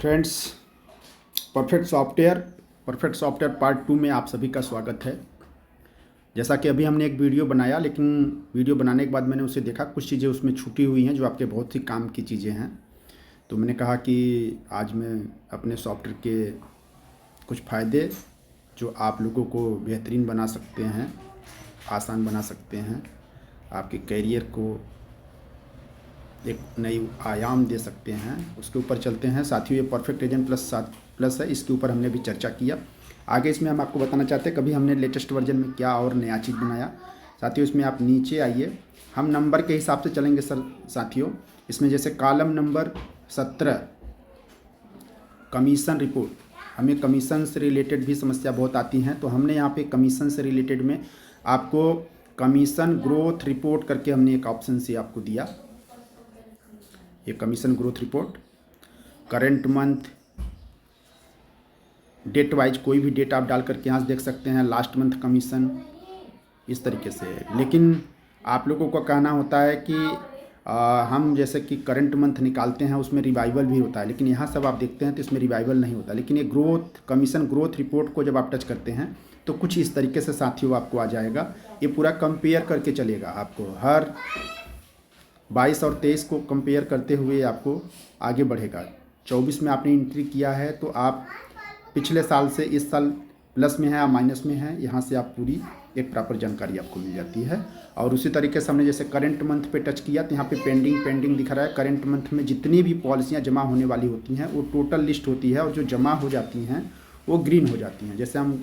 Friends, perfect software part 2 में आप सभी का स्वागत है। जैसा कि अभी हमने एक वीडियो बनाया, लेकिन वीडियो बनाने के बाद मैंने उसे देखा, कुछ चीज़ें उसमें छूटी हुई हैं जो आपके बहुत ही काम की चीज़ें हैं। तो मैंने कहा कि आज मैं अपने सॉफ्टवेयर के कुछ फ़ायदे जो आप लोगों को बेहतरीन बना सकते हैं, आसान बना सकते हैं, आपके करियर को एक नई आयाम दे सकते हैं, उसके ऊपर चलते हैं। साथियों, ये परफेक्ट एजेंट प्लस है, इसके ऊपर हमने भी चर्चा किया। आगे इसमें हम आपको बताना चाहते हैं कभी हमने लेटेस्ट वर्जन में क्या और नया चीज़ बनाया। साथियों, इसमें आप नीचे आइए, हम नंबर के हिसाब से चलेंगे सर। साथियों, इसमें जैसे कॉलम नंबर 17 कमीशन रिपोर्ट, हमें कमीशन से रिलेटेड भी समस्या बहुत आती हैं, तो हमने यहाँ पे कमीशन से रिलेटेड में आपको कमीशन ग्रोथ रिपोर्ट करके हमने एक ऑप्शन से आपको दिया। ये commission growth report current month date wise कोई भी डेट आप डाल करके यहाँ से देख सकते हैं। लास्ट मंथ कमीशन इस तरीके से है। लेकिन आप लोगों का कहना होता है कि हम जैसे कि करंट मंथ निकालते हैं उसमें रिवाइवल भी होता है, लेकिन यहाँ सब आप देखते हैं तो इसमें रिवाइवल नहीं होता। लेकिन ये कमीशन ग्रोथ रिपोर्ट को जब आप टच करते हैं तो कुछ इस तरीके से साथियों आपको आ जाएगा। ये पूरा कंपेयर करके चलेगा, आपको हर 22 और 23 को कंपेयर करते हुए आपको आगे बढ़ेगा। 24 में आपने एंट्री किया है तो आप पिछले साल से इस साल प्लस में है या माइनस में है, यहाँ से आप पूरी एक प्रॉपर जानकारी आपको मिल जाती है। और उसी तरीके से हमने जैसे करंट मंथ पे टच किया तो यहाँ पे पेंडिंग दिख रहा है। करंट मंथ में जितनी भी पॉलिसियाँ जमा होने वाली होती हैं वो टोटल लिस्ट होती है, और जो जमा हो जाती हैं वो ग्रीन हो जाती हैं। जैसे हम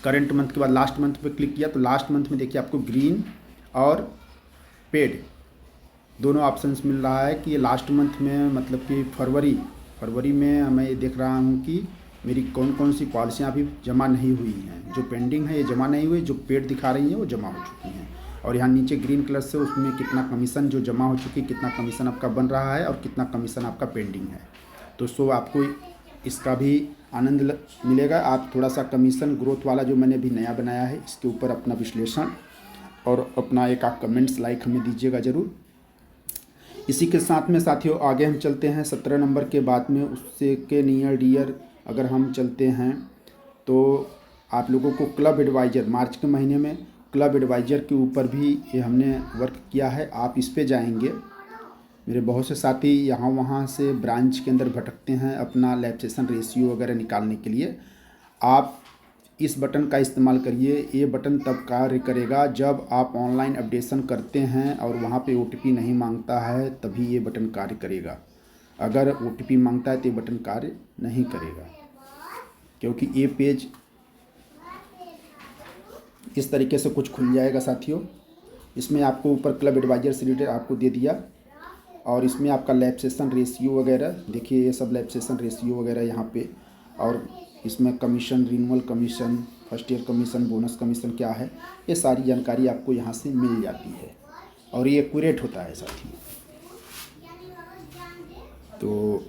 करंट मंथ के बाद लास्ट मंथ पे क्लिक किया तो लास्ट मंथ में देखिए आपको ग्रीन और पेड दोनों ऑप्शंस मिल रहा है कि ये लास्ट मंथ में, मतलब कि फरवरी में मैं ये देख रहा हूँ कि मेरी कौन कौन सी पॉलिसियाँ अभी जमा नहीं हुई हैं। जो पेंडिंग है ये जमा नहीं हुई, जो पेड दिखा रही हैं वो जमा हो चुकी हैं। और यहाँ नीचे ग्रीन कलर से उसमें कितना कमीशन जो जमा हो चुकी, कितना कमीशन आपका बन रहा है और कितना कमीशन आपका पेंडिंग है। तो सो आपको इसका भी आनंद मिलेगा। आप थोड़ा सा कमीशन ग्रोथ वाला जो मैंने अभी नया बनाया है इसके ऊपर अपना विश्लेषण और अपना एक आप कमेंट्स लाइक हमें दीजिएगा ज़रूर। इसी के साथ में साथियों आगे हम चलते हैं 17 नंबर के बाद में, उससे के नियर डियर अगर हम चलते हैं तो आप लोगों को क्लब एडवाइज़र, मार्च के महीने में क्लब एडवाइज़र के ऊपर भी ये हमने वर्क किया है। आप इस पे जाएंगे। मेरे बहुत से साथी यहाँ वहाँ से ब्रांच के अंदर भटकते हैं अपना लैप्सेशन रेशियो वगैरह निकालने के लिए। आप इस बटन का इस्तेमाल करिए। ये बटन तब कार्य करेगा जब आप ऑनलाइन अपडेशन करते हैं और वहाँ पे OTP नहीं मांगता है, तभी ये बटन कार्य करेगा। अगर OTP मांगता है तो ये बटन कार्य नहीं करेगा, क्योंकि ये पेज इस तरीके से कुछ खुल जाएगा साथियों। इसमें आपको ऊपर क्लब एडवाइजर से रिलेटेड आपको दे दिया, और इसमें आपका लैप्सेशन रेशियो वगैरह देखिए, ये सब लैप्सेशन रेशियो वगैरह यहाँ पे, और इसमें commission, renewal commission, first year commission, bonus commission क्या है, ये सारी जानकारी आपको यहाँ से मिल जाती है और ये एक्यूरेट होता है साथियों। तो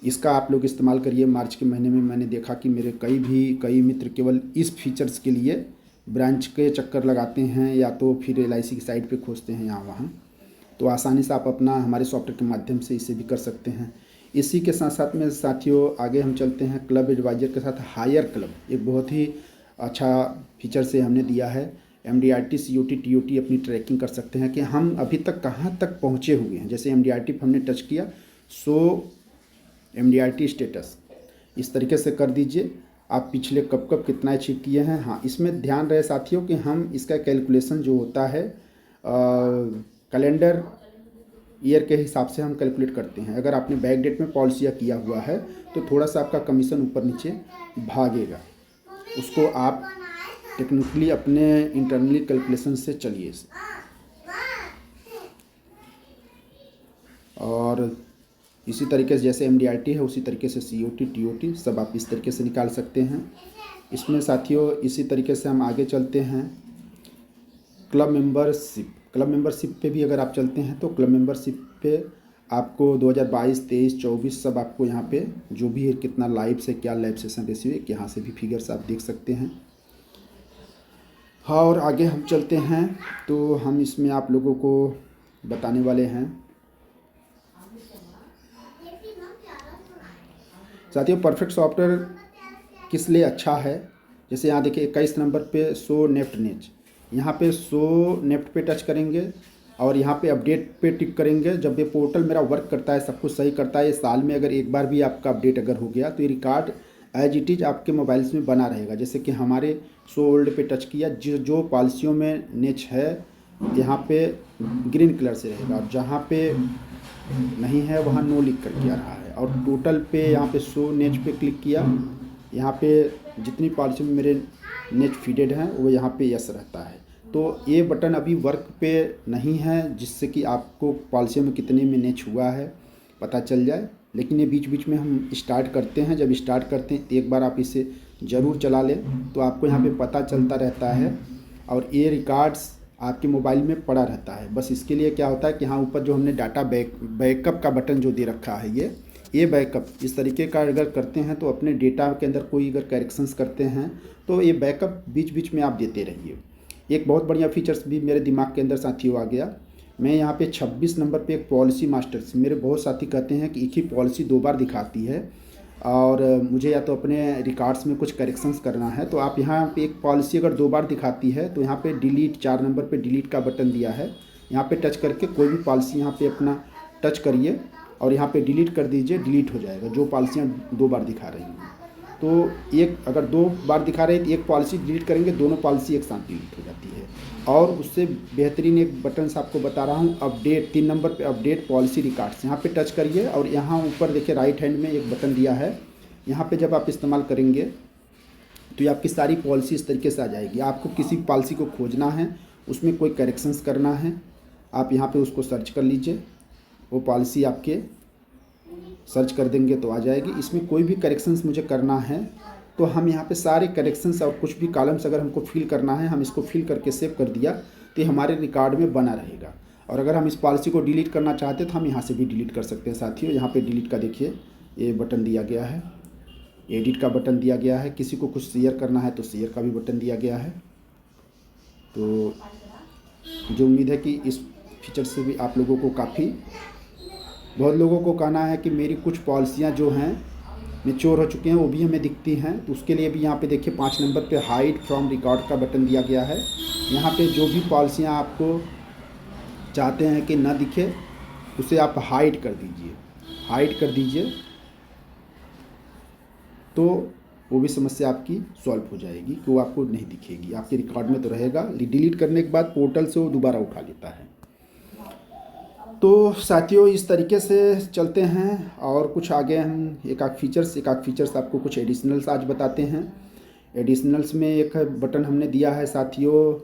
इसका आप लोग इस्तेमाल करिए। मार्च के महीने में मैंने देखा कि मेरे कई मित्र केवल इस फीचर्स के लिए ब्रांच के चक्कर लगाते हैं या तो फिर LIC की साइट पे खोजते हैं यहाँ वहाँ। तो आसानी से आप अपना हमारे सॉफ्टवेयर के माध्यम से इसे भी कर सकते हैं। इसी के साथ साथ में साथियों आगे हम चलते हैं क्लब एडवाइज़र के साथ हायर क्लब। एक बहुत ही अच्छा फीचर से हमने दिया है। MDRT COT TOT अपनी ट्रैकिंग कर सकते हैं कि हम अभी तक कहाँ तक पहुँचे हुए हैं। जैसे MDRT हमने टच किया, सो MDRT स्टेटस इस तरीके से कर दीजिए। आप पिछले कब कितना अचीव किए हैं। हाँ, इसमें ध्यान रहे साथियों कि हम इसका कैलकुलेशन जो होता है कैलेंडर ईयर के हिसाब से हम कैलकुलेट करते हैं। अगर आपने बैक डेट में पॉलिसियाँ किया हुआ है तो थोड़ा सा आपका कमीशन ऊपर नीचे भागेगा। उसको आप टेक्निकली अपने इंटरनली कैलकुलेशन से चलिए। और इसी तरीके से जैसे MDRT है उसी तरीके से COT TOT सब आप इस तरीके से निकाल सकते हैं। इसमें साथियों इसी तरीके से हम आगे चलते हैं क्लब मेंबरशिप पे भी अगर आप चलते हैं तो क्लब मेंबरशिप पे आपको 2022, 23, 24 सब आपको यहाँ पे जो भी है कितना लाइव से क्या लाइव सेशन रेशियो है, यहाँ से भी फिगर्स आप देख सकते हैं। हाँ, और आगे हम चलते हैं तो हम इसमें आप लोगों को बताने वाले हैं साथियों परफेक्ट सॉफ्टवेयर किस लिए अच्छा है, जैसे यहाँ देखिए 21 नंबर पे शो नेफ्ट नेच, यहाँ पे शो नेफ्ट पे टच करेंगे और यहाँ पे अपडेट पे टिक करेंगे। जब ये पोर्टल मेरा वर्क करता है, सब कुछ सही करता है, ये साल में अगर एक बार भी आपका अपडेट अगर हो गया तो ये रिकॉर्ड एज इट इज़ आपके मोबाइल्स में बना रहेगा। जैसे कि हमारे शो ओल्ड पे टच किया, जो पॉलिसियों में नेच है यहाँ पे ग्रीन कलर से रहेगा और जहाँ पे नहीं है वहाँ नो लिख करके आ रहा है। और टोटल पे यहाँ पे शो नेच पे क्लिक किया, यहाँ पे जितनी पॉलिसी में मेरे नेच फीडेड हैं वो यहाँ पे यस रहता है। तो ये बटन अभी वर्क पे नहीं है जिससे कि आपको पॉलिसी में कितने में नेच हुआ है पता चल जाए, लेकिन ये बीच बीच में हम स्टार्ट करते हैं। जब स्टार्ट करते हैं एक बार आप इसे ज़रूर चला लें तो आपको यहाँ पे पता चलता रहता है और ये रिकॉर्ड्स आपके मोबाइल में पड़ा रहता है। बस इसके लिए क्या होता है कि हाँ ऊपर जो हमने डाटा बैकअप का बटन जो दे रखा है ये बैकअप इस तरीके का अगर करते हैं तो अपने डेटा के अंदर कोई अगर करेक्शंस करते हैं तो ये बैकअप बीच बीच में आप देते रहिए। एक बहुत बढ़िया फीचर्स भी मेरे दिमाग के अंदर साथियों आ गया। मैं यहाँ पे 26 नंबर पे एक पॉलिसी मास्टर्स, मेरे बहुत साथी कहते हैं कि एक ही पॉलिसी 2 बार दिखाती है और मुझे या तो अपने रिकॉर्ड्स में कुछ करेक्शंस करना है, तो आप यहाँ पे एक पॉलिसी अगर 2 बार दिखाती है तो यहाँ पे डिलीट 4 नंबर पे डिलीट का बटन दिया है, यहाँ पे टच करके कोई भी पॉलिसी यहाँ पे अपना टच करिए और यहाँ पे डिलीट कर दीजिए, डिलीट हो जाएगा जो पॉलिसियाँ 2 बार दिखा रही हैं। तो एक अगर 2 बार दिखा रहे हैं तो एक पॉलिसी डिलीट करेंगे, दोनों पॉलिसी एक साथ डिलीट हो जाती है। और उससे बेहतरीन एक बटन से आपको बता रहा हूँ, अपडेट 3 नंबर पे अपडेट पॉलिसी रिकॉर्ड्स, यहाँ पे टच करिए और यहाँ ऊपर देखिए राइट हैंड में एक बटन दिया है, यहाँ पे जब आप इस्तेमाल करेंगे तो ये आपकी सारी पॉलिसी इस तरीके से आ जाएगी। आपको किसी पॉलिसी को खोजना है, उसमें कोई करेक्शंस करना है, आप यहाँ पे उसको सर्च कर लीजिए, वो पॉलिसी आपके सर्च कर देंगे तो आ जाएगी। इसमें कोई भी करेक्शंस मुझे करना है तो हम यहाँ पे सारे करेक्शंस और कुछ भी कॉलम्स अगर हमको फिल करना है, हम इसको फिल करके सेव कर दिया तो ये हमारे रिकॉर्ड में बना रहेगा। और अगर हम इस पॉलिसी को डिलीट करना चाहते तो हम यहाँ से भी डिलीट कर सकते हैं साथियों। यहाँ पे डिलीट का देखिए ये बटन दिया गया है, एडिट का बटन दिया गया है, किसी को कुछ शेयर करना है तो शेयर का भी बटन दिया गया है। तो मुझे उम्मीद है कि इस फीचर से भी आप लोगों को काफ़ी, बहुत लोगों को कहना है कि मेरी कुछ पॉलिसियाँ जो हैं मैच्योर हो चुकी हैं वो भी हमें दिखती हैं, तो उसके लिए भी यहाँ पे देखिए 5 नंबर पे हाइड फ्रॉम रिकॉर्ड का बटन दिया गया है। यहाँ पे जो भी पॉलिसियाँ आपको चाहते हैं कि ना दिखे उसे आप हाइड कर दीजिए, हाइड कर दीजिए तो वो भी समस्या आपकी सॉल्व हो जाएगी कि वो आपको नहीं दिखेगी, आपके रिकॉर्ड में तो रहेगा। डिलीट करने के बाद पोर्टल से वो दोबारा उठा लेता है। तो साथियों इस तरीके से चलते हैं और कुछ आगे हम एक आध फीचर्स आपको कुछ एडिशनल्स आज बताते हैं। एडिशनल्स में एक बटन हमने दिया है साथियों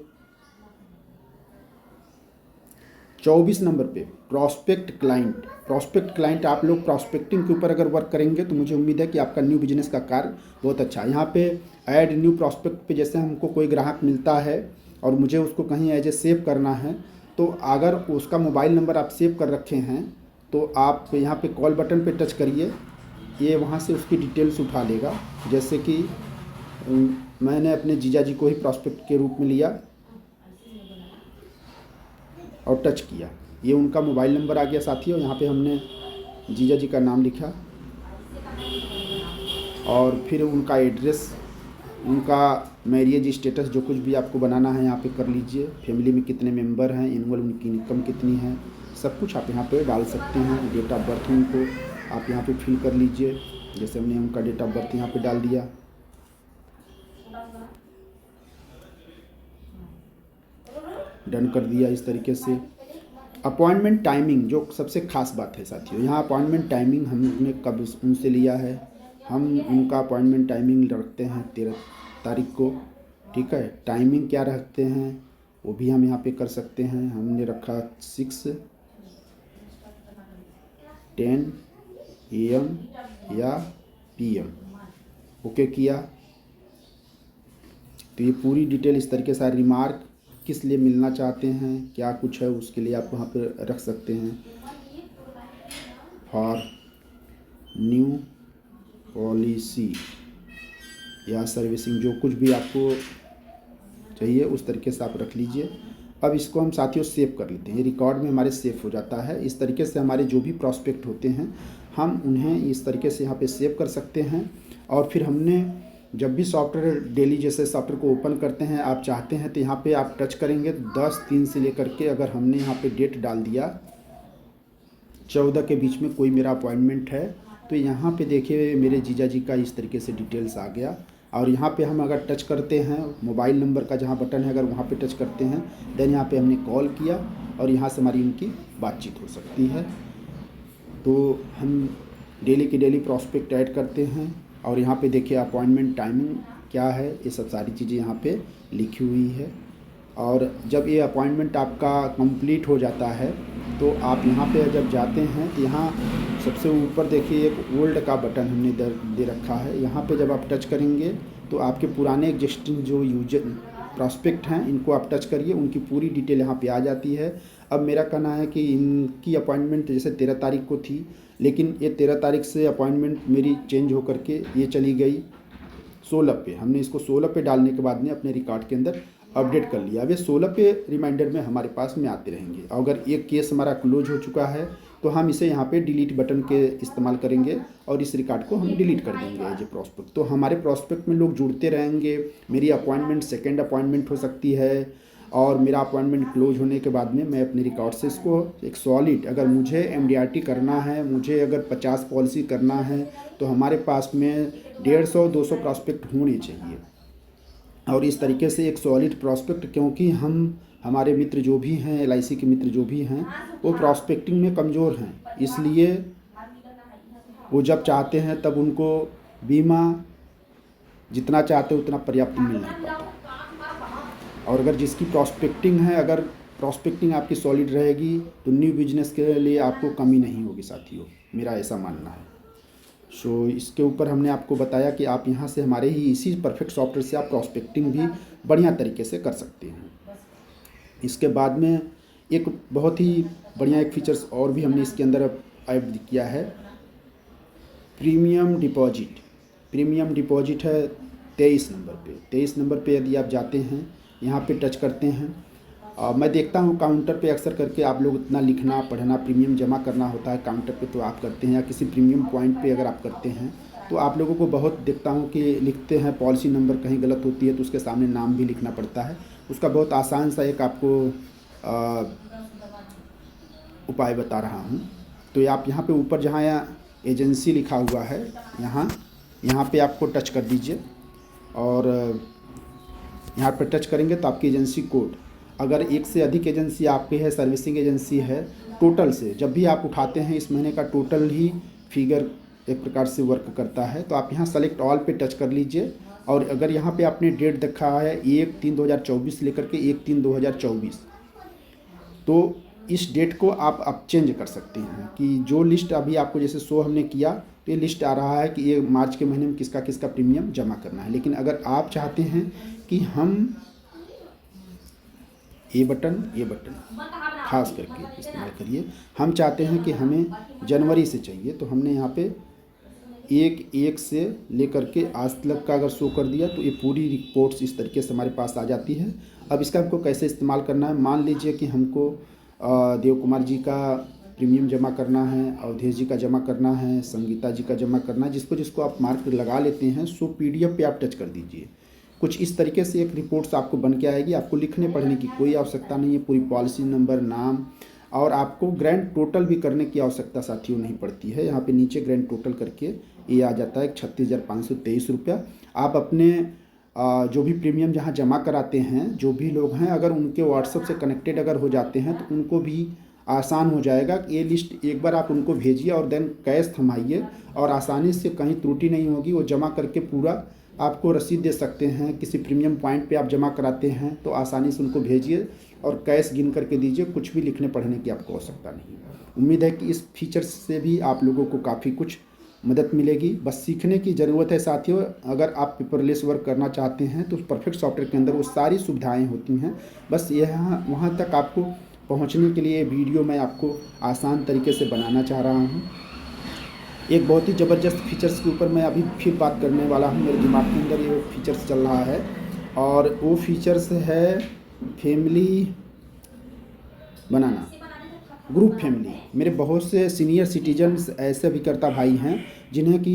24 नंबर पे प्रॉस्पेक्ट क्लाइंट। आप लोग प्रॉस्पेक्टिंग के ऊपर अगर वर्क करेंगे तो मुझे उम्मीद है कि आपका न्यू बिजनेस का कार्य बहुत अच्छा है। यहाँ पे ऐड न्यू प्रॉस्पेक्ट पे जैसे हमको कोई ग्राहक मिलता है और मुझे उसको कहीं एज ए सेव करना है, तो अगर उसका मोबाइल नंबर आप सेव कर रखे हैं तो आप यहाँ पे कॉल बटन पे टच करिए, ये वहाँ से उसकी डिटेल्स उठा लेगा। जैसे कि मैंने अपने जीजा जी को ही प्रॉस्पेक्ट के रूप में लिया और टच किया, ये उनका मोबाइल नंबर आ गया साथियों। यहाँ पे हमने जीजा जी का नाम लिखा और फिर उनका एड्रेस, उनका मैरिज स्टेटस, जो कुछ भी आपको बनाना है यहाँ पे कर लीजिए। फैमिली में कितने मेंबर हैं, एनुअल उनकी इनकम कितनी है, सब कुछ आप यहाँ पे डाल सकते हैं। डेट ऑफ बर्थ उनको आप यहाँ पे फिल कर लीजिए, जैसे हमने उनका डेट ऑफ बर्थ यहाँ पे डाल दिया। डन कर दिया इस तरीके से। अपॉइंटमेंट टाइमिंग जो सबसे खास बात है साथियों, यहाँ अपॉइंटमेंट टाइमिंग हमने कब उनसे लिया है, हम उनका अपॉइंटमेंट टाइमिंग रखते हैं 13 तारीख को, ठीक है। टाइमिंग क्या रखते हैं वो भी हम यहाँ पे कर सकते हैं। हमने रखा 6:10 AM या PM, ओके किया। तो ये पूरी डिटेल इस तरीके से, रिमार्क किस लिए मिलना चाहते हैं, क्या कुछ है उसके लिए आप वहाँ पे रख सकते हैं। फॉर न्यू पॉलिसी या सर्विसिंग, जो कुछ भी आपको चाहिए उस तरीके से आप रख लीजिए। अब इसको हम साथियों सेव कर लेते हैं, ये रिकॉर्ड में हमारे सेव हो जाता है। इस तरीके से हमारे जो भी प्रॉस्पेक्ट होते हैं हम उन्हें इस तरीके से यहाँ पे सेव कर सकते हैं। और फिर हमने जब भी सॉफ्टवेयर डेली जैसे सॉफ्टवेयर को ओपन करते हैं, आप चाहते हैं तो यहाँ पे आप टच करेंगे 10/3 से लेकर के, अगर हमने यहाँ पे डेट डाल दिया 14 के बीच में कोई मेरा अपॉइंटमेंट है, तो यहाँ पे देखिए मेरे जीजा जी का इस तरीके से डिटेल्स आ गया। और यहाँ पे हम अगर टच करते हैं मोबाइल नंबर का जहाँ बटन है, अगर वहाँ पे टच करते हैं देन यहाँ पे हमने कॉल किया और यहाँ से हमारी उनकी बातचीत हो सकती है। तो हम डेली की डेली प्रॉस्पेक्ट ऐड करते हैं और यहाँ पे देखिए अपॉइंटमेंट टाइमिंग क्या है, ये सब सारी चीज़ें यहाँ पे लिखी हुई है। और जब ये अपॉइंटमेंट आपका कंप्लीट हो जाता है तो आप यहाँ पे जब जाते हैं तो यहाँ सबसे ऊपर देखिए एक ओल्ड का बटन हमने दे रखा है। यहाँ पे जब आप टच करेंगे तो आपके पुराने एग्जिस्टिंग जो यूजर प्रॉस्पेक्ट हैं इनको आप टच करिए, उनकी पूरी डिटेल यहाँ पे आ जाती है। अब मेरा कहना है कि इनकी अपॉइंटमेंट जैसे 13 तारीख को थी, लेकिन ये 13 तारीख से अपॉइंटमेंट मेरी चेंज होकर के ये चली गई 16 पे। हमने इसको 16 पे डालने के बाद में अपने रिकॉर्ड के अंदर अपडेट कर लिया। अब ये 16 पे रिमाइंडर में हमारे पास में आते रहेंगे। अगर एक केस हमारा क्लोज हो चुका है तो हम इसे यहाँ पे डिलीट बटन के इस्तेमाल करेंगे और इस रिकॉर्ड को हम डिलीट कर देंगे एज ए प्रॉस्पेक्ट। तो हमारे प्रॉस्पेक्ट में लोग जुड़ते रहेंगे। मेरी अपॉइंटमेंट सेकेंड अपॉइंटमेंट हो सकती है और मेरा अपॉइंटमेंट क्लोज होने के बाद में मैं अपने रिकॉर्ड से इसको एक सॉलिड, अगर मुझे MDRT करना है, मुझे अगर 50 पॉलिसी करना है तो हमारे पास में 150-200 प्रॉस्पेक्ट होने चाहिए। और इस तरीके से एक सॉलिड प्रॉस्पेक्ट, क्योंकि हमारे मित्र जो भी हैं LIC के मित्र जो भी हैं वो प्रॉस्पेक्टिंग में कमज़ोर हैं, इसलिए वो जब चाहते हैं तब उनको बीमा जितना चाहते उतना पर्याप्त मिल नहीं पाता। और अगर जिसकी प्रॉस्पेक्टिंग है, अगर प्रॉस्पेक्टिंग आपकी सॉलिड रहेगी तो न्यू बिजनेस के लिए आपको कमी नहीं होगी साथियों, मेरा ऐसा मानना है। सो इसके ऊपर हमने आपको बताया कि आप यहाँ से हमारे ही इसी परफेक्ट सॉफ्टवेयर से आप प्रॉस्पेक्टिंग भी बढ़िया तरीके से कर सकते हैं। इसके बाद में एक बहुत ही बढ़िया एक फीचर्स और भी हमने इसके अंदर ऐड किया है, प्रीमियम डिपॉजिट। प्रीमियम डिपॉजिट है 23 नंबर पे। 23 नंबर पे यदि आप जाते हैं, यहाँ पे टच करते हैं, मैं देखता हूँ काउंटर पे अक्सर करके आप लोग इतना लिखना पढ़ना, प्रीमियम जमा करना होता है काउंटर पे तो आप करते हैं, या किसी प्रीमियम पॉइंट पे अगर आप करते हैं तो आप लोगों को बहुत देखता हूँ कि लिखते हैं पॉलिसी नंबर कहीं गलत होती है तो उसके सामने नाम भी लिखना पड़ता है। उसका बहुत आसान सा एक आपको उपाय बता रहा हूँ। तो आप यहाँ पे ऊपर जहाँ एजेंसी लिखा हुआ है यहाँ पे आपको टच कर दीजिए और यहाँ पर टच करेंगे तो आपकी एजेंसी कोड, अगर एक से अधिक एजेंसी आपकी है, सर्विसिंग एजेंसी है, टोटल से जब भी आप उठाते हैं इस महीने का टोटल ही फिगर एक प्रकार से वर्क करता है। तो आप यहाँ सेलेक्ट ऑल पे टच कर लीजिए और अगर यहाँ पे आपने डेट देखा है 1/3/2024 लेकर के 1/3/2024, तो इस डेट को आप चेंज कर सकते हैं कि जो लिस्ट अभी आपको जैसे शो हमने किया तो ये लिस्ट आ रहा है कि ये मार्च के महीने में किसका किसका प्रीमियम जमा करना है। लेकिन अगर आप चाहते हैं कि हम ये बटन खास करके इस्तेमाल करिए, हम चाहते हैं कि हमें जनवरी से चाहिए, तो हमने यहाँ पे 1/1 से लेकर के आज तक का अगर शो कर दिया तो ये पूरी रिपोर्ट्स इस तरीके से हमारे पास आ जाती है। अब इसका हमको कैसे इस्तेमाल करना है, मान लीजिए कि हमको देव कुमार जी का प्रीमियम जमा करना है, अवधेश जी का जमा करना है, संगीता जी का जमा करना है, जिसको आप मार्क लगा लेते हैं सो PDF पे आप टच कर दीजिए। कुछ इस तरीके से एक रिपोर्ट्स आपको बन के आएगी, आपको लिखने पढ़ने की कोई आवश्यकता नहीं है, पूरी पॉलिसी नंबर, नाम, और आपको ग्रैंड टोटल भी करने की आवश्यकता साथियों नहीं पड़ती है। यहाँ पे नीचे ग्रैंड टोटल करके ये आ जाता है 36,523 रुपया। आप अपने जो भी प्रीमियम जहाँ जमा कराते हैं, जो भी लोग हैं, अगर उनके व्हाट्सएप से कनेक्टेड अगर हो जाते हैं तो उनको भी आसान हो जाएगा। ये लिस्ट एक बार आप उनको भेजिए और देन कैश थमाइए और आसानी से कहीं त्रुटि नहीं होगी, वो जमा करके पूरा आपको रसीद दे सकते हैं। किसी प्रीमियम पॉइंट पे आप जमा कराते हैं तो आसानी से उनको भेजिए और कैश गिन करके दीजिए, कुछ भी लिखने पढ़ने की आपको आवश्यकता नहीं। उम्मीद है कि इस फीचर्स से भी आप लोगों को काफ़ी कुछ मदद मिलेगी। बस सीखने की ज़रूरत है साथियों। अगर आप पेपरलेस वर्क करना चाहते हैं तो परफेक्ट सॉफ्टवेयर के अंदर वो सारी सुविधाएं होती हैं, बस यहाँ वहाँ तक आपको पहुँचने के लिए वीडियो मैं आपको आसान तरीके से बनाना चाह रहा हूँ। एक बहुत ही ज़बरदस्त फीचर्स के ऊपर मैं अभी फिर बात करने वाला हूँ, मेरे दिमाग के अंदर ये फीचर्स चल रहा है और वो फीचर्स है फैमिली बनाना। ग्रुप फैमिली, मेरे बहुत से सीनियर सिटीजन्स ऐसे अभिकर्ता भाई हैं जिन्हें कि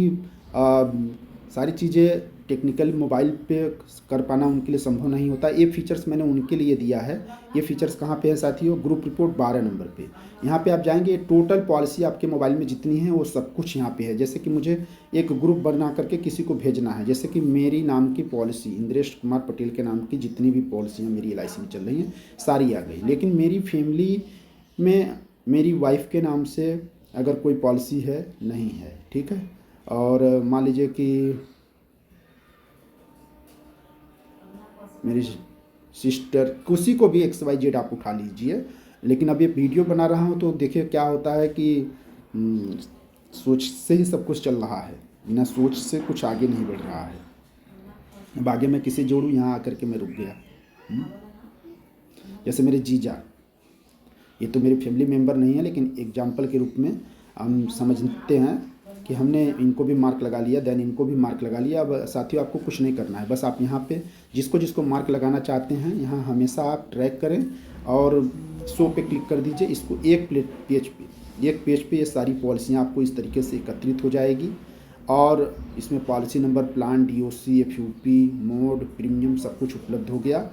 सारी चीज़ें टेक्निकल मोबाइल पे कर पाना उनके लिए संभव नहीं होता। ये फीचर्स मैंने उनके लिए दिया है। ये फीचर्स कहाँ पे है साथियों? ग्रुप रिपोर्ट 12 नंबर पे। यहाँ पे आप जाएंगे, टोटल पॉलिसी आपके मोबाइल में जितनी है वो सब कुछ यहाँ पे है। जैसे कि मुझे एक ग्रुप बना करके किसी को भेजना है, जैसे कि मेरी नाम की पॉलिसी, इंद्रेश कुमार पटेल के नाम की जितनी भी पॉलिसियाँ मेरी LIC में चल रही हैं सारी आ गई। लेकिन मेरी फैमिली में मेरी वाइफ के नाम से अगर कोई पॉलिसी है नहीं है, ठीक है। और मान लीजिए कि मेरी सिस्टर, किसी को भी XYZ आप उठा लीजिए। लेकिन अब ये वीडियो बना रहा हूँ तो देखिए क्या होता है कि सोच से ही सब कुछ चल रहा है, बिना सोच से कुछ आगे नहीं बढ़ रहा है। अब आगे मैं किसे जोड़ूँ, यहाँ आकर के मैं रुक गया। जैसे मेरे जीजा, ये तो मेरे फैमिली मेम्बर नहीं है, लेकिन एग्जाम्पल के रूप में हम समझते हैं कि हमने इनको भी मार्क लगा लिया, देन इनको भी मार्क लगा लिया। अब साथियों आपको कुछ नहीं करना है, बस आप यहाँ पे जिसको जिसको मार्क लगाना चाहते हैं यहाँ हमेशा आप ट्रैक करें और शो पे क्लिक कर दीजिए। इसको एक पेज पे ये सारी पॉलिसियाँ आपको इस तरीके से एकत्रित हो जाएगी और इसमें policy number, plan, DOC, FUP, mode, premium सब कुछ उपलब्ध हो गया।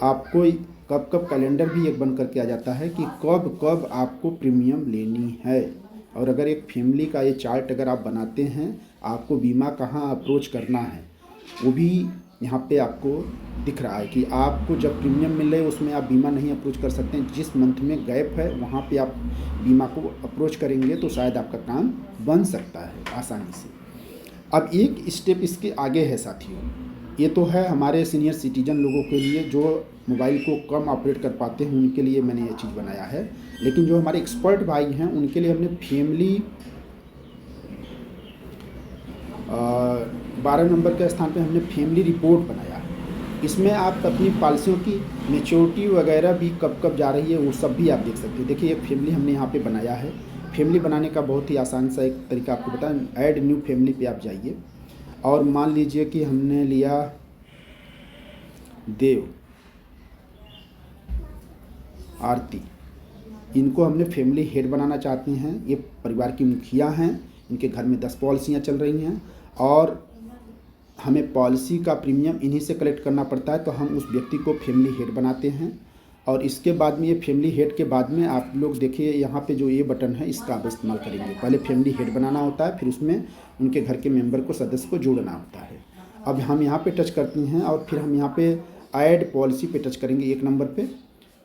आपको कब कब कैलेंडर भी एक बन करके आ जाता है कि कब कब आपको प्रीमियम लेनी है। और अगर एक फैमिली का ये चार्ट अगर आप बनाते हैं, आपको बीमा कहाँ अप्रोच करना है वो भी यहाँ पे आपको दिख रहा है कि आपको जब प्रीमियम मिल रहे उसमें आप बीमा नहीं अप्रोच कर सकते हैं। जिस मंथ में गैप है वहाँ पे आप बीमा को अप्रोच करेंगे तो शायद आपका काम बन सकता है आसानी से। अब एक स्टेप इसके आगे है साथियों, ये तो है हमारे सीनियर सिटीजन लोगों के लिए जो मोबाइल को कम ऑपरेट कर पाते हैं, उनके लिए मैंने ये चीज़ बनाया है। लेकिन जो हमारे एक्सपर्ट भाई हैं उनके लिए हमने फैमिली 12 नंबर के स्थान पे हमने फैमिली रिपोर्ट बनाया है। इसमें आप अपनी पॉलिसियों की मैच्योरिटी वगैरह भी कब कब जा रही है वो सब भी आप देख सकते हैं। देखिए एक फैमिली हमने यहाँ पे बनाया है। फैमिली बनाने का बहुत ही आसान सा एक तरीका आपको बताएं, ऐड न्यू फैमिली पे आप जाइए और मान लीजिए कि हमने लिया देव, आरती, इनको हमने फैमिली हेड बनाना चाहते हैं। ये परिवार की मुखिया हैं, इनके घर में 10 पॉलिसियाँ चल रही हैं और हमें पॉलिसी का प्रीमियम इन्हीं से कलेक्ट करना पड़ता है, तो हम उस व्यक्ति को फैमिली हेड बनाते हैं। और इसके बाद में ये फैमिली हेड के बाद में आप लोग देखिए यहाँ पे जो ये बटन है इसका आप इस्तेमाल करेंगे। पहले फैमिली हेड बनाना होता है, फिर उसमें उनके घर के मेंबर को, सदस्य को जोड़ना होता है। अब हम यहाँ पे टच करते हैं और फिर हम यहाँ पे ऐड पॉलिसी पे टच करेंगे 1 नंबर पे।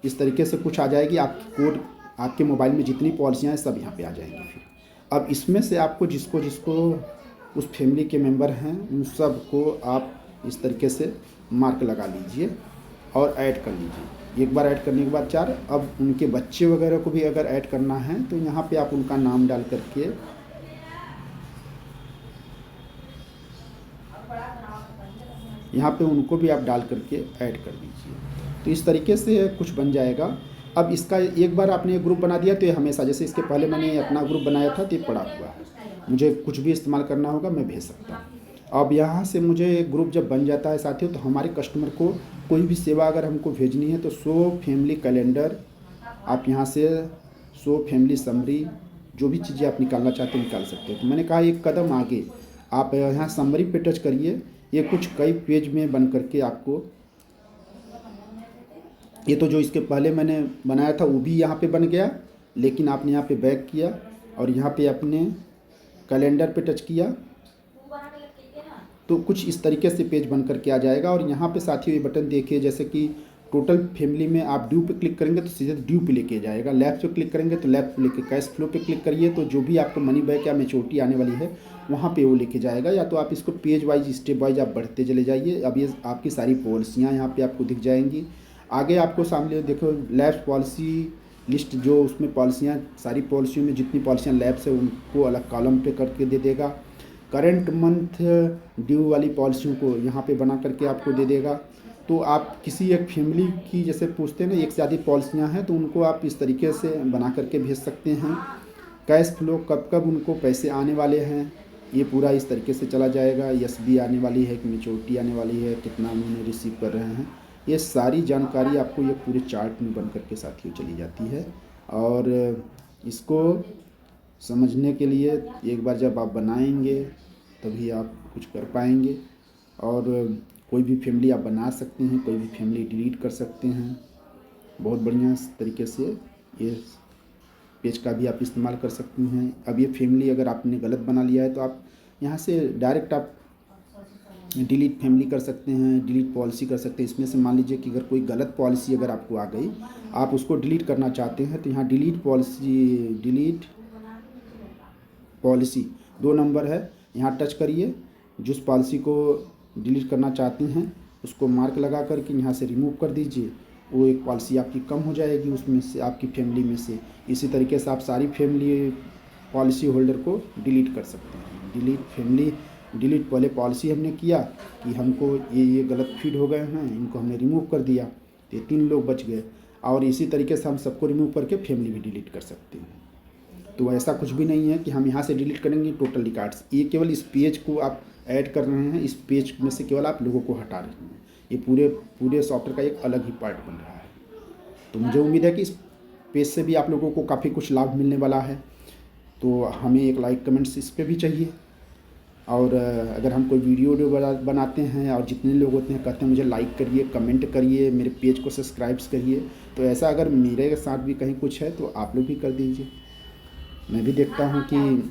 इस तरीके से कुछ आ जाएगी, आपकी कोड, आपके मोबाइल में जितनी पॉलिसियाँ हैं सब यहाँ पे आ जाएंगी। फिर अब इसमें से आपको जिसको जिसको उस फैमिली के मेंबर हैं उन सब को आप इस तरीके से मार्क लगा लीजिए और ऐड कर लीजिए। एक बार ऐड करने के बाद 4, अब उनके बच्चे वगैरह को भी अगर ऐड करना है तो यहाँ पे आप उनका नाम डाल करके यहाँ पे उनको भी आप डाल करके ऐड कर दीजिए। तो इस तरीके से कुछ बन जाएगा। अब इसका एक बार आपने ग्रुप बना दिया तो ये हमेशा, जैसे इसके पहले मैंने अपना ग्रुप बनाया था तो ये पड़ा हुआ है, मुझे कुछ भी इस्तेमाल करना होगा मैं भेज सकता हूँ। अब यहाँ से मुझे ग्रुप जब बन जाता है साथियों तो हमारे कस्टमर को कोई भी सेवा अगर हमको भेजनी है तो शो फैमिली कैलेंडर, आप यहाँ से शो फैमिली समरी, जो भी चीज़ें आप निकालना चाहते हैं निकाल सकते हैं। तो मैंने कहा एक कदम आगे आप यहाँ समरी पे टच करिए, ये कुछ कई पेज में बन करके आपको, ये तो जो इसके पहले मैंने बनाया था वो भी यहाँ पे बन गया, लेकिन आपने यहाँ पे बैक किया और यहाँ पे अपने कैलेंडर पे टच किया तो कुछ इस तरीके से पेज बन करके आ जाएगा। और यहाँ पे साथियों ये बटन देखिए, जैसे कि टोटल फैमिली में आप ड्यू पे क्लिक करेंगे तो सीधे ड्यू पे लेके जाएगा, लेफ्ट पे क्लिक करेंगे तो लेफ्ट पे लेके, कैश फ्लो पे क्लिक करिए तो जो भी आपको मनी बैक या मैच्योरिटी आने वाली है वहाँ पे वो लेके जाएगा। या तो आप इसको पेज वाइज, स्टेप वाइज आप बढ़ते चले जाइए। अब ये आपकी सारी पॉलिसियाँ यहाँ पे आपको दिख जाएंगी। आगे आपको सामने देखो लैप्स पॉलिसी लिस्ट, जो उसमें पॉलिसियाँ, सारी पॉलिसियों में जितनी पॉलिसियाँ लैप्स है उनको अलग कॉलम पे करके दे देगा। करंट मंथ ड्यू वाली पॉलिसियों को यहाँ पे बना करके आपको दे देगा। तो आप किसी एक फैमिली की, जैसे पूछते हैं ना एक से ज़्यादा पॉलिसियाँ हैं, तो उनको आप इस तरीके से बना करके भेज सकते हैं। कैश फ्लो, कब कब उनको पैसे आने वाले हैं ये पूरा इस तरीके से चला जाएगा। SB आने वाली है कि मैच्योरिटी आने वाली है, कितना उन्होंने रिसीव कर रहे हैं, ये सारी जानकारी आपको ये पूरे चार्ट में बन करके साथियों चली जाती है। और इसको समझने के लिए एक बार जब आप बनाएंगे तभी आप कुछ कर पाएंगे। और कोई भी फैमिली आप बना सकते हैं, कोई भी फैमिली डिलीट कर सकते हैं। बहुत बढ़िया तरीके से ये पेज का भी आप इस्तेमाल कर सकते हैं। अब ये फैमिली अगर आपने गलत बना लिया है तो आप यहाँ से डायरेक्ट आप डिलीट फैमिली कर सकते हैं, डिलीट पॉलिसी कर सकते हैं। इसमें से मान लीजिए कि अगर कोई गलत पॉलिसी अगर आपको आ गई, आप उसको डिलीट करना चाहते हैं, तो यहाँ डिलीट पॉलिसी 2 नंबर है, यहाँ टच करिए। जिस पॉलिसी को डिलीट करना चाहते हैं उसको मार्क लगा करके यहाँ से रिमूव कर दीजिए। वो एक पॉलिसी आपकी कम हो जाएगी उसमें से, आपकी फैमिली में से। इसी तरीके से आप सारी फैमिली पॉलिसी होल्डर को डिलीट कर सकते हैं। डिलीट पहले पॉलिसी हमने किया कि हमको ये गलत फीड हो गए हैं, इनको हमने रिमूव कर दिया, तो ये 3 लोग बच गए। और इसी तरीके से हम सबको रिमूव करके फैमिली भी डिलीट कर सकते हैं। तो ऐसा कुछ भी नहीं है कि हम यहाँ से डिलीट करेंगे टोटल रिकॉर्ड्स। ये केवल इस पेज को आप ऐड कर रहे हैं, इस पेज में से केवल आप लोगों को हटा रहे हैं। ये पूरे सॉफ्टवेयर का एक अलग ही पार्ट बन रहा है। तो मुझे उम्मीद है कि इस पेज से भी आप लोगों को काफ़ी कुछ लाभ मिलने वाला है। तो हमें एक लाइक कमेंट्स इस पे भी चाहिए। और अगर हम कोई वीडियो बनाते हैं और जितने लोग होते हैं कहते हैं मुझे लाइक करिए, कमेंट करिए, मेरे पेज को सब्सक्राइब करिए, तो ऐसा अगर मेरे साथ भी कहीं कुछ है तो आप लोग भी कर दीजिए। मैं भी देखता हूँ कि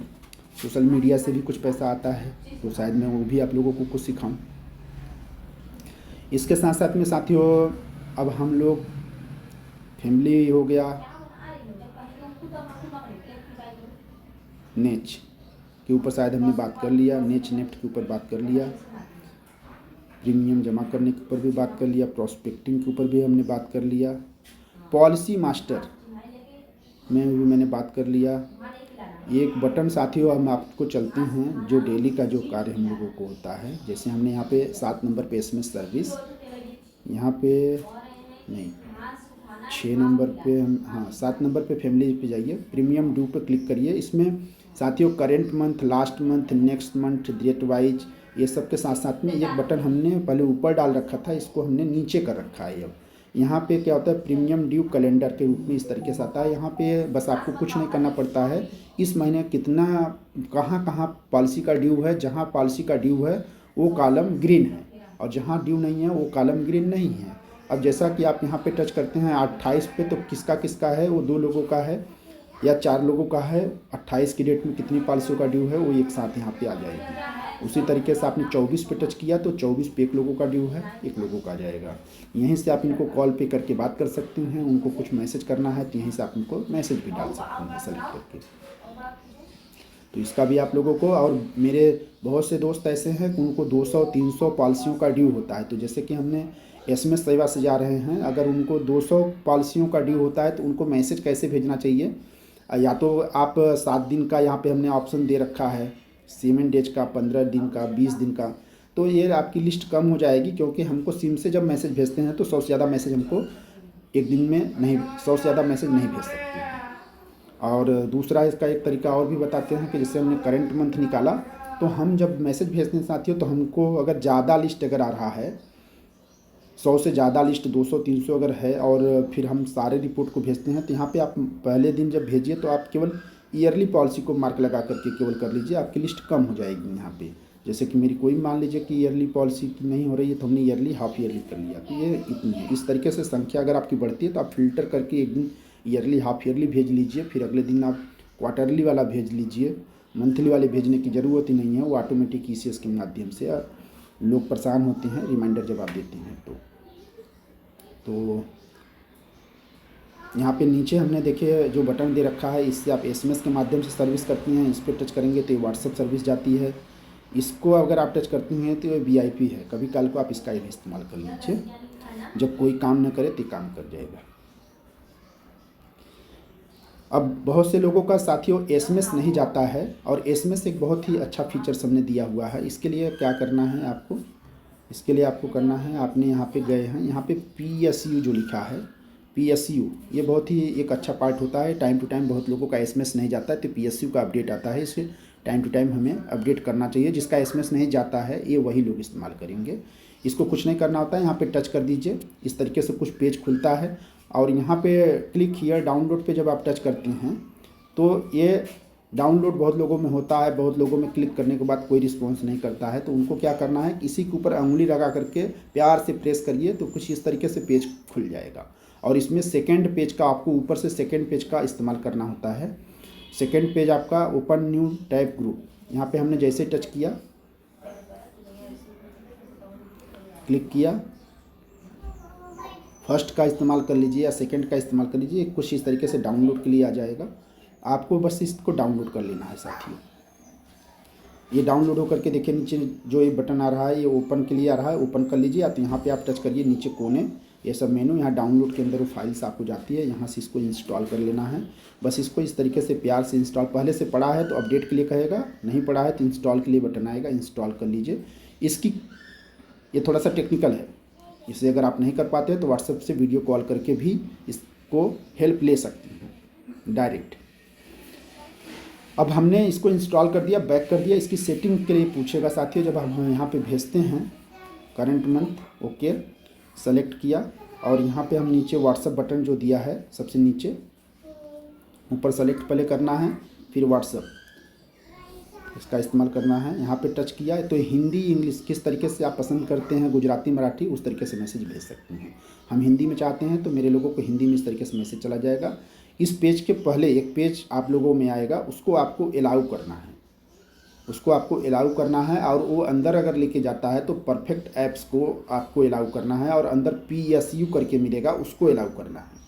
सोशल मीडिया से भी कुछ पैसा आता है, तो शायद मैं वो भी आप लोगों को कुछ सिखाऊं। इसके साथ साथ में साथियों, अब हम लोग फैमिली हो गया, नेच के ऊपर शायद हमने बात कर लिया, नेच नेफ्ट के ऊपर बात कर लिया, प्रीमियम जमा करने के ऊपर भी बात कर लिया, प्रोस्पेक्टिंग के ऊपर भी हमने बात कर लिया, पॉलिसी मास्टर में भी मैंने बात कर लिया। एक बटन साथियों हम आपको चलते हैं जो डेली का जो कार्य हम लोगों को होता है। जैसे हमने यहाँ पे 7 नंबर पे एसएमएस सर्विस, यहाँ पे नहीं 6 नंबर पे हम 7 नंबर पे फैमिली पे जाइए, प्रीमियम ड्यू पे क्लिक करिए। इसमें साथियों current month, last month, next month, date wise, ये सब के साथ साथ में एक बटन हमने पहले ऊपर डाल रखा था, इसको हमने नीचे कर रखा है। अब यहाँ पे क्या होता है, प्रीमियम ड्यू कैलेंडर के रूप में इस तरीके से आता है। यहाँ पे बस आपको कुछ नहीं करना पड़ता है, इस महीने कितना कहाँ कहाँ पॉलिसी का ड्यू है। जहाँ पॉलिसी का ड्यू है वो कॉलम ग्रीन है, और जहाँ ड्यू नहीं है वो कॉलम ग्रीन नहीं है। अब जैसा कि आप यहाँ पे टच करते हैं 28 पे, तो किसका किसका है, वो 2 लोगों का है या 4 लोगों का है। 28 की डेट में कितनी पॉलिसियों का ड्यू है वो एक साथ यहाँ पे आ जाएगी। उसी तरीके से आपने 24 पे टच किया तो 24 पे 1 लोगों का ड्यू है, 1 लोगों का आ जाएगा। यहीं से आप इनको कॉल पे करके बात कर सकते हैं। उनको कुछ मैसेज करना है तो यहीं से आप उनको मैसेज भी डाल सकते हैं सेलेक्ट करके। तो इसका भी आप लोगों को, और मेरे बहुत से दोस्त ऐसे हैं कि उनको 200-300 पॉलिसियों का ड्यू होता है। तो जैसे कि हमने एसएमएस सेवा से जा रहे हैं, अगर उनको 200 पॉलिसियों का ड्यू होता है तो उनको मैसेज कैसे भेजना चाहिए, या तो आप 7 दिन का यहाँ पे हमने ऑप्शन दे रखा है, 7 डेज का, 15 दिन का, 20 दिन का, तो ये आपकी लिस्ट कम हो जाएगी। क्योंकि हमको सिम से जब मैसेज भेजते हैं तो 100 से ज़्यादा मैसेज हमको एक दिन में नहीं, 100 से ज़्यादा मैसेज नहीं भेज सकते हैं। और दूसरा इसका एक तरीका और भी बताते हैं कि जैसे हमने करंट मंथ निकाला, तो हम जब मैसेज भेजते हैं साथियों, तो हमको अगर ज़्यादा लिस्ट अगर आ रहा है, 100 से ज़्यादा लिस्ट 200-300 अगर है, और फिर हम सारे रिपोर्ट को भेजते हैं, तो यहाँ पे आप पहले दिन जब भेजिए तो आप केवल ईयरली पॉलिसी को मार्क लगा करके केवल कर लीजिए, आपकी लिस्ट कम हो जाएगी यहाँ पे। जैसे कि मेरी कोई मान लीजिए कि ईयरली पॉलिसी की नहीं हो रही है, तो हमने ईयरली हाफ ईयरली कर लिया, तो ये इतनी है। इस तरीके से संख्या अगर आपकी बढ़ती है तो आप फिल्टर करके एक दिन ईयरली, हाफ ईयरली भेज लीजिए, फिर अगले दिन आप क्वार्टरली वाला भेज लीजिए। मंथली वाले भेजने की ज़रूरत ही नहीं है, वो ऑटोमेटिक ईसीएस के माध्यम से लोग परेशान होते हैं रिमाइंडर जब आप देते हैं तो यहाँ पे नीचे हमने देखिए जो बटन दे रखा है, इससे आप एसएमएस के माध्यम से सर्विस करती हैं। इस पर टच करेंगे तो ये व्हाट्सएप सर्विस जाती है। इसको अगर आप टच करती हैं तो ये वीआईपी है, कभी काल को आप इसका भी इस्तेमाल कर लीजिए, जब कोई काम न करे तो काम कर जाएगा। अब बहुत से लोगों का साथियों एसएमएस नहीं जाता है, और एसएमएस एक बहुत ही अच्छा फीचर्स हमने दिया हुआ है। इसके लिए क्या करना है आपको, इसके लिए आपको करना है, आपने यहाँ पे गए हैं, यहाँ पे PSU जो लिखा है, PSU, ये बहुत ही एक अच्छा पार्ट होता है। टाइम टू टाइम बहुत लोगों का एसएमएस नहीं जाता है, तो PSU का अपडेट आता है, इसे टाइम टू टाइम हमें अपडेट करना चाहिए। जिसका एसएमएस नहीं जाता है ये वही लोग इस्तेमाल करेंगे। इसको कुछ नहीं करना होता है, यहाँ पे टच कर दीजिए, इस तरीके से कुछ पेज खुलता है। और यहाँ पे क्लिक हियर डाउनलोड पे जब आप टच करते हैं तो ये डाउनलोड बहुत लोगों में होता है, बहुत लोगों में क्लिक करने के बाद कोई रिस्पॉन्स नहीं करता है। तो उनको क्या करना है, इसी के ऊपर उंगली लगा करके प्यार से प्रेस करिए तो कुछ इस तरीके से पेज खुल जाएगा। और इसमें सेकंड पेज का आपको ऊपर से सेकंड पेज का इस्तेमाल करना होता है। सेकंड पेज आपका ओपन न्यू टैब ग्रुप, यहाँ पे हमने जैसे टच किया, क्लिक किया, फर्स्ट का इस्तेमाल कर लीजिए या सेकंड का इस्तेमाल कर लीजिए, कुछ इस तरीके से डाउनलोड के लिए आ जाएगा। आपको बस इसको डाउनलोड कर लेना है साथियों। ये डाउनलोड होकर के देखिए नीचे जो ये बटन आ रहा है ये ओपन के लिए आ रहा है, ओपन कर लीजिए। या तो यहाँ पे आप टच करिए नीचे कोने, ये सब मेनू, यहाँ डाउनलोड के अंदर वो फाइल्स आपको जाती है, यहाँ से इसको इंस्टॉल कर लेना है। बस इसको इस तरीके से प्यार से इंस्टॉल, पहले से पड़ा है तो अपडेट के लिए कहेगा, नहीं पड़ा है तो इंस्टॉल के लिए बटन आएगा, इंस्टॉल कर लीजिए। इसकी ये थोड़ा सा टेक्निकल है, इसे अगर आप नहीं कर पाते तो व्हाट्सएप से वीडियो कॉल करके भी इसको हेल्प ले सकते हैं डायरेक्ट। अब हमने इसको इंस्टॉल कर दिया, बैक कर दिया। इसकी सेटिंग के लिए पूछेगा साथियों, जब हम यहाँ पे भेजते हैं करंट मंथ, ओके सेलेक्ट किया और यहाँ पे हम नीचे व्हाट्सएप बटन जो दिया है सबसे नीचे ऊपर सेलेक्ट पहले करना है, फिर व्हाट्सएप इसका इस्तेमाल करना है। यहाँ पे टच किया तो हिंदी इंग्लिश किस तरीके से आप पसंद करते हैं, गुजराती मराठी, उस तरीके से मैसेज भेज सकते हैं। हम हिंदी में चाहते हैं तो मेरे लोगों को हिंदी में इस तरीके से मैसेज चला जाएगा। इस पेज के पहले एक पेज आप लोगों में आएगा, उसको आपको अलाउ करना है, उसको आपको अलाउ करना है। और वो अंदर अगर लेके जाता है तो परफेक्ट ऐप्स को आपको अलाउ करना है और अंदर PSU करके मिलेगा, उसको अलाउ करना है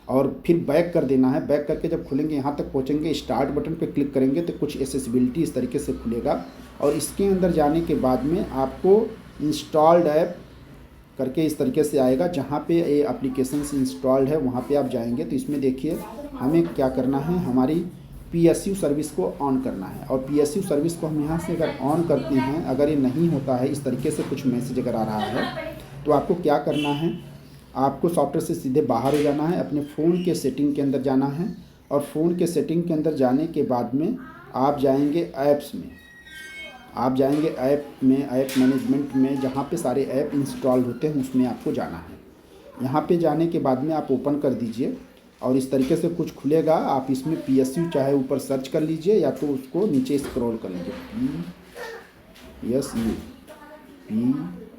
और फिर बैक कर देना है। बैक करके जब खुलेंगे यहाँ तक पहुँचेंगे, स्टार्ट बटन पे क्लिक करेंगे तो कुछ एक्सेसिबिलिटी इस तरीके से खुलेगा। और इसके अंदर जाने के बाद में आपको इंस्टॉल्ड ऐप करके इस तरीके से आएगा, जहाँ पे ये एप्लीकेशन इंस्टॉल्ड है वहाँ पे आप जाएंगे तो इसमें देखिए हमें क्या करना है, हमारी PSU सर्विस को ऑन करना है। और PSU सर्विस को हम यहाँ से अगर ऑन करते हैं, अगर ये नहीं होता है, इस तरीके से कुछ मैसेज अगर आ रहा है तो आपको क्या करना है, आपको सॉफ्टवेयर से सीधे बाहर हो जाना है, अपने फ़ोन के सेटिंग के अंदर जाना है। और फ़ोन के सेटिंग के अंदर जाने के बाद में आप जाएंगे ऐप्स में, आप जाएंगे ऐप में, ऐप मैनेजमेंट में, जहाँ पे सारे ऐप इंस्टॉल होते हैं उसमें आपको जाना है। यहाँ पे जाने के बाद में आप ओपन कर दीजिए और इस तरीके से कुछ खुलेगा। आप इसमें PSU चाहे ऊपर सर्च कर लीजिए या तो उसको नीचे स्क्रॉल कर लीजिए,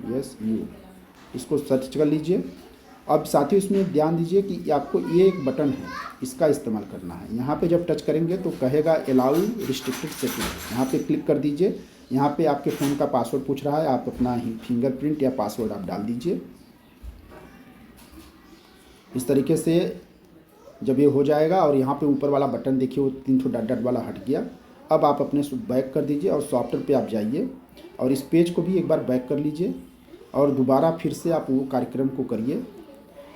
PSU इसको सर्च कर लीजिए। अब साथियों इसमें ध्यान दीजिए कि आपको ये एक बटन है, इसका इस्तेमाल करना है। यहाँ पे जब टच करेंगे तो कहेगा अलाउ रिस्ट्रिक्टेड सेटिंग, यहाँ पे क्लिक कर दीजिए। यहाँ पे आपके फ़ोन का पासवर्ड पूछ रहा है, आप अपना फिंगरप्रिंट या पासवर्ड आप डाल दीजिए। इस तरीके से जब ये हो जाएगा और यहाँ पे ऊपर वाला बटन देखिए वो 3 डॉट डॉट वाला हट गया। अब आप अपने बैक कर दीजिए और सॉफ्टवेयर पे आप जाइए और इस पेज को भी एक बार बैक कर लीजिए और दोबारा फिर से आप वो कार्यक्रम को करिए,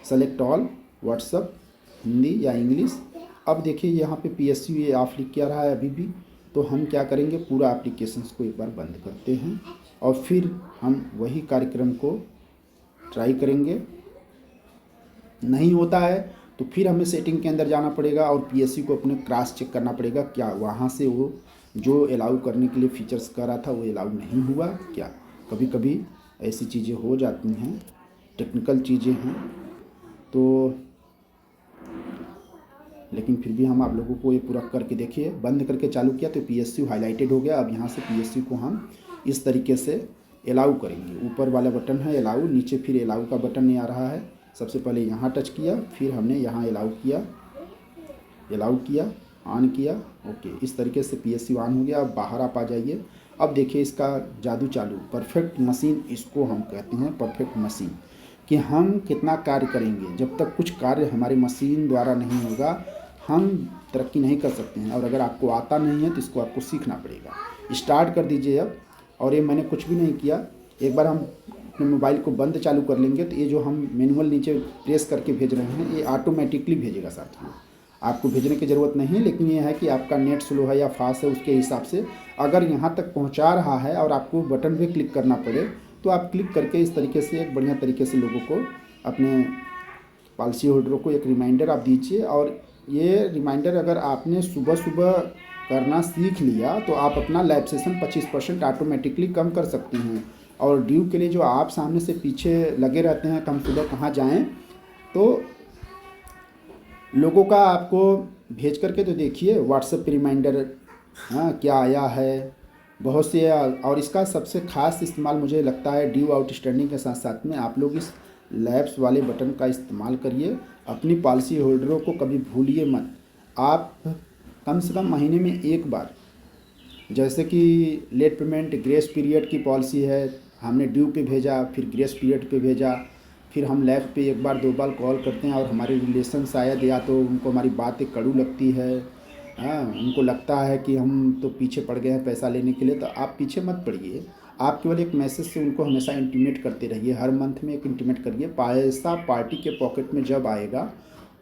सेलेक्ट ऑल, व्हाट्सएप हिंदी या इंग्लिश। अब देखिए यहाँ पे PSU ये ऑफ लिख के आ रहा है अभी भी, तो हम क्या करेंगे, पूरा एप्लीकेशंस को एक बार बंद करते हैं और फिर हम वही कार्यक्रम को ट्राई करेंगे। नहीं होता है तो फिर हमें सेटिंग के अंदर जाना पड़ेगा और PSU को अपने क्रॉस चेक करना पड़ेगा, क्या वहाँ से वो जो अलाउ करने के लिए फीचर्स कर रहा था वो अलाउ नहीं हुआ क्या। कभी कभी ऐसी चीज़ें हो जाती हैं, टेक्निकल चीज़ें हैं तो, लेकिन फिर भी हम आप लोगों को ये पूरा करके देखिए। बंद करके चालू किया तो PSU हाईलाइटेड हो गया। अब यहाँ से PSU को हम इस तरीके से अलाउ करेंगे। ऊपर वाला बटन है अलाउ, नीचे फिर अलाउ का बटन नहीं आ रहा है। सबसे पहले यहाँ टच किया, फिर हमने यहाँ अलाउ किया, ऑन किया, ओके। इस तरीके से PSU ऑन हो गया। अब बाहर आप आ जाइए। अब देखिए इसका जादू चालू, परफेक्ट मशीन इसको हम कहते हैं, परफेक्ट मशीन, कि हम कितना कार्य करेंगे। जब तक कुछ कार्य हमारी मशीन द्वारा नहीं होगा हम तरक्की नहीं कर सकते हैं। और अगर आपको आता नहीं है तो इसको आपको सीखना पड़ेगा। स्टार्ट कर दीजिए अब। और ये मैंने कुछ भी नहीं किया, एक बार हम अपने मोबाइल को बंद चालू कर लेंगे तो ये जो हम मैनुअल नीचे प्रेस करके भेज रहे हैं ये ऑटोमेटिकली भेजेगा साथियों, आपको भेजने की ज़रूरत नहीं है। लेकिन ये है कि आपका नेट स्लो है या फास्ट है, उसके हिसाब से अगर यहाँ तक पहुँचा रहा है और आपको बटन पे क्लिक करना पड़े तो आप क्लिक करके इस तरीके से एक बढ़िया तरीके से लोगों को, अपने पॉलिसी होल्डरों को एक रिमाइंडर आप दीजिए। और ये रिमाइंडर अगर आपने सुबह सुबह करना सीख लिया तो आप अपना लाइव सेशन 25% ऑटोमेटिकली कम कर सकते हैं। और ड्यू के लिए जो आप सामने से पीछे लगे रहते हैं कि हम सुबह कहाँ जाएँ, तो लोगों का आपको भेज करके तो देखिए व्हाट्सएप पे रिमाइंडर, हाँ क्या आया है, बहुत से। और इसका सबसे ख़ास इस्तेमाल मुझे लगता है ड्यू आउटस्टैंडिंग के साथ साथ में आप लोग इस लैप्स वाले बटन का इस्तेमाल करिए। अपनी पॉलिसी होल्डरों को कभी भूलिए मत। आप कम से कम महीने में एक बार, जैसे कि लेट पेमेंट ग्रेस पीरियड की पॉलिसी है, हमने ड्यू पे भेजा, फिर ग्रेस पीरियड पे भेजा, फिर हम लैब पे एक बार दो बार कॉल करते हैं और हमारे रिलेशन शायद या तो उनको हमारी बातें कड़ू लगती है, हाँ उनको लगता है कि हम तो पीछे पड़ गए हैं पैसा लेने के लिए, तो आप पीछे मत पड़िए। आप केवल एक मैसेज से उनको हमेशा इंटीमेट करते रहिए, हर मंथ में एक इंटीमेट करिए। पैसा पार्टी के पॉकेट में जब आएगा,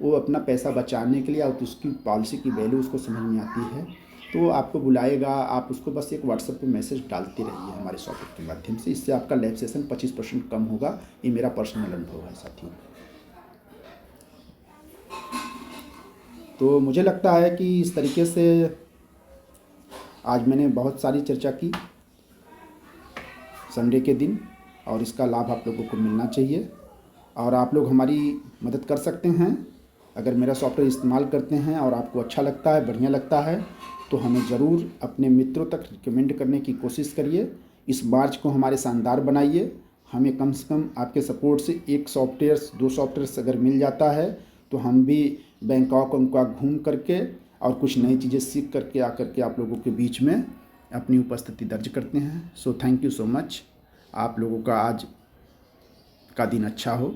वो अपना पैसा बचाने के लिए और उसकी पॉलिसी की वैल्यू उसको समझ में आती है, तो आपको बुलाएगा। आप उसको बस एक व्हाट्सएप पे मैसेज डालते रहिए हमारे सॉकेट के माध्यम से। इससे आपका लैब सेशन 25% कम होगा। ये मेरा पर्सनल अनुभव है साथियों। तो मुझे लगता है कि इस तरीके से आज मैंने बहुत सारी चर्चा की संडे के दिन, और इसका लाभ आप लोगों को मिलना चाहिए। और आप लोग हमारी मदद कर सकते हैं। अगर मेरा सॉफ्टवेयर इस्तेमाल करते हैं और आपको अच्छा लगता है, बढ़िया लगता है, तो हमें ज़रूर अपने मित्रों तक रिकमेंड करने की कोशिश करिए। इस मार्च को हमारे शानदार बनाइए। हमें कम से कम आपके सपोर्ट से एक सॉफ्टवेयर, दो सॉफ्टवेयर्स अगर मिल जाता है तो हम भी बैंकॉक उनका घूम करके और कुछ नई चीज़ें सीख करके आकर के आप लोगों के बीच में अपनी उपस्थिति दर्ज करते हैं। So thank you so much. आप लोगों का आज का दिन अच्छा हो।